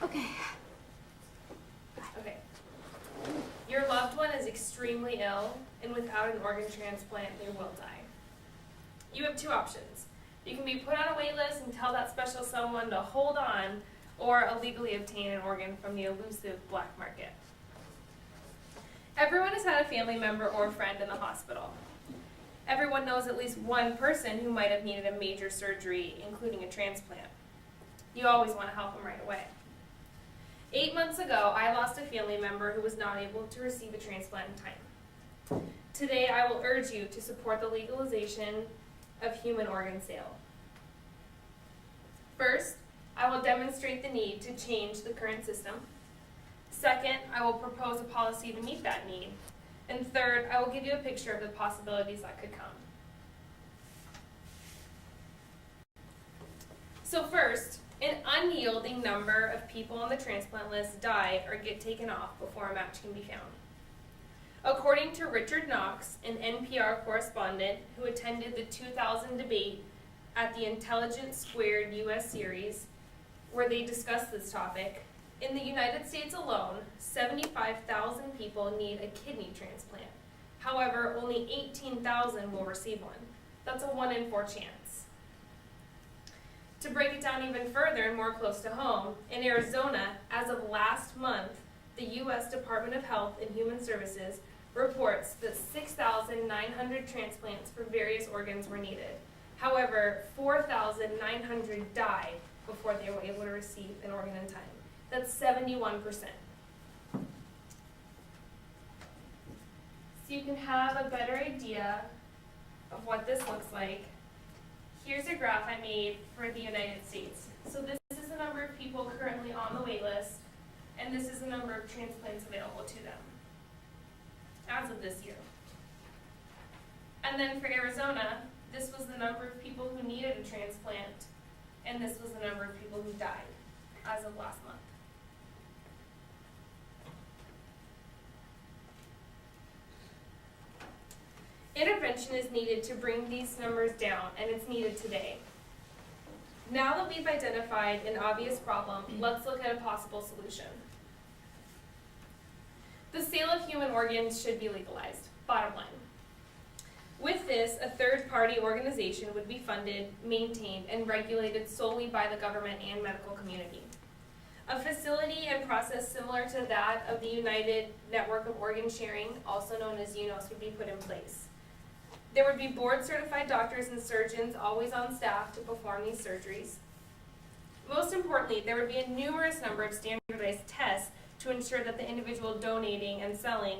Okay. Okay. Your loved one is extremely ill, and without an organ transplant, they will die. You have two options. You can be put on a wait list and tell that special someone to hold on, or illegally obtain an organ from the elusive black market. Everyone has had a family member or friend in the hospital. Everyone knows at least one person who might have needed a major surgery, including a transplant. You always want to help them right away. 8 months ago, I lost a family member who was not able to receive a transplant in time. Today, I will urge you to support the legalization of human organ sale. First, I will demonstrate the need to change the current system. Second, I will propose a policy to meet that need. And third, I will give you a picture of the possibilities that could come. So first, an unyielding number of people on the transplant list die or get taken off before a match can be found. According to Richard Knox, an NPR correspondent who attended the 2000 debate at the Intelligence Squared US series, where they discussed this topic, in the United States alone, 75,000 people need a kidney transplant. However, only 18,000 will receive one. That's a 1 in 4 chance. To break it down even further and more close to home, in Arizona, as of last month, the U.S. Department of Health and Human Services reports that 6,900 transplants for various organs were needed. However, 4,900 died before they were able to receive an organ in time. That's 71%. So you can have a better idea of what this looks like. Here's a graph I made for the United States. So this is the number of people currently on the wait list, and this is the number of transplants available to them as of this year. And then for Arizona, this was the number of people who needed a transplant, and this was the number of people who died as of last month. Intervention is needed to bring these numbers down, and it's needed today. Now that we've identified an obvious problem, let's look at a possible solution. The sale of human organs should be legalized, bottom line. With this, a third-party organization would be funded, maintained, and regulated solely by the government and medical community. A facility and process similar to that of the United Network of Organ Sharing, also known as UNOS, would be put in place. There would be board-certified doctors and surgeons always on staff to perform these surgeries. Most importantly, there would be a numerous number of standardized tests to ensure that the individual donating and selling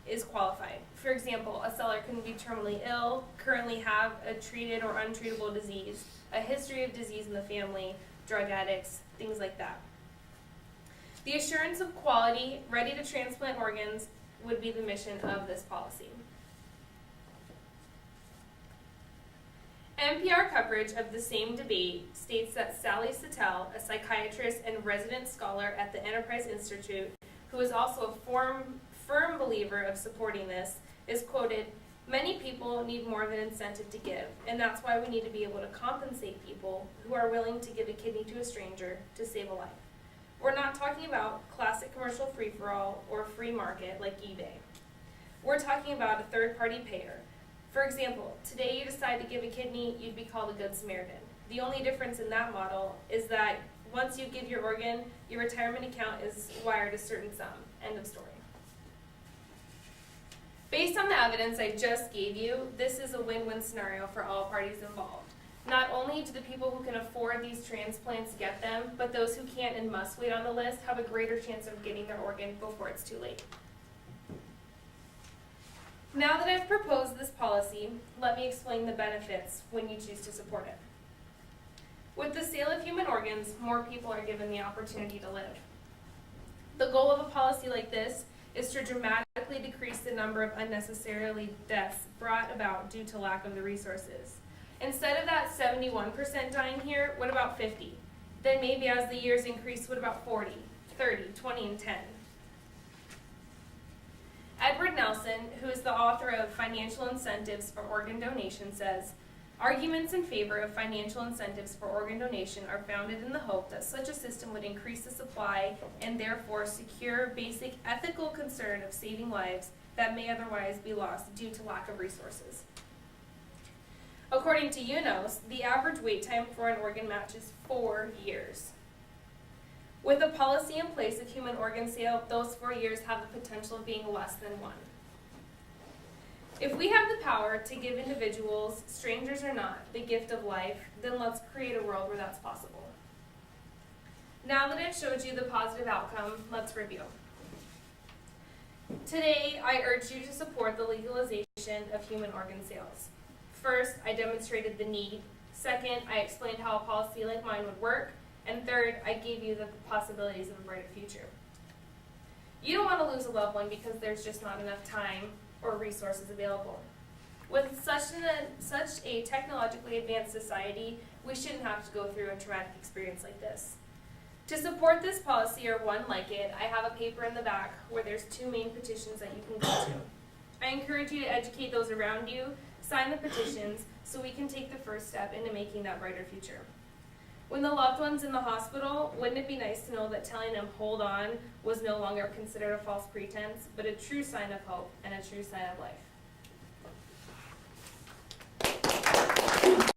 is qualified. For example, a seller couldn't be terminally ill, currently have a treated or untreatable disease, a history of disease in the family, drug addicts, things like that. The assurance of quality, ready to transplant organs would be the mission of this policy. NPR coverage of the same debate states that Sally Satel, a psychiatrist and resident scholar at the Enterprise Institute, who is also a firm believer of supporting this, is quoted, "Many people need more of an incentive to give, and that's why we need to be able to compensate people who are willing to give a kidney to a stranger to save a life. We're not talking about classic commercial free-for-all or free market like eBay. We're talking about a third-party payer. For example, today you decide to give a kidney, you'd be called a Good Samaritan. The only difference in that model is that once you give your organ, your retirement account is wired a certain sum. End of story." Based on the evidence I just gave you, this is a win-win scenario for all parties involved. Not only do the people who can afford these transplants get them, but those who can't and must wait on the list have a greater chance of getting their organ before it's too late. Now that I've proposed this policy, let me explain the benefits when you choose to support it. With the sale of human organs, more people are given the opportunity to live. The goal of a policy like this is to dramatically decrease the number of unnecessarily deaths brought about due to lack of the resources. Instead of that 71% dying here, what about 50? Then maybe as the years increase, what about 40, 30, 20, and 10? Edward Nelson, who is the author of Financial Incentives for Organ Donation, says, Arguments in favor of financial incentives for organ donation are founded in the hope that such a system would increase the supply and therefore secure basic ethical concern of saving lives that may otherwise be lost due to lack of resources. According to UNOS, the average wait time for an organ match is 4 years. With a policy in place of human organ sale, those 4 years have the potential of being less than 1. If we have the power to give individuals, strangers or not, the gift of life, then let's create a world where that's possible. Now that I've showed you the positive outcome, let's review. Today, I urge you to support the legalization of human organ sales. First, I demonstrated the need. Second, I explained how a policy like mine would work. And third, I gave you the possibilities of a brighter future. You don't want to lose a loved one because there's just not enough time or resources available. With such a technologically advanced society, we shouldn't have to go through a traumatic experience like this. To support this policy or one like it, I have a paper in the back where there's 2 main petitions that you can go to. I encourage you to educate those around you, sign the petitions, so we can take the first step into making that brighter future. When the loved one's in the hospital, wouldn't it be nice to know that telling them hold on was no longer considered a false pretense, but a true sign of hope and a true sign of life?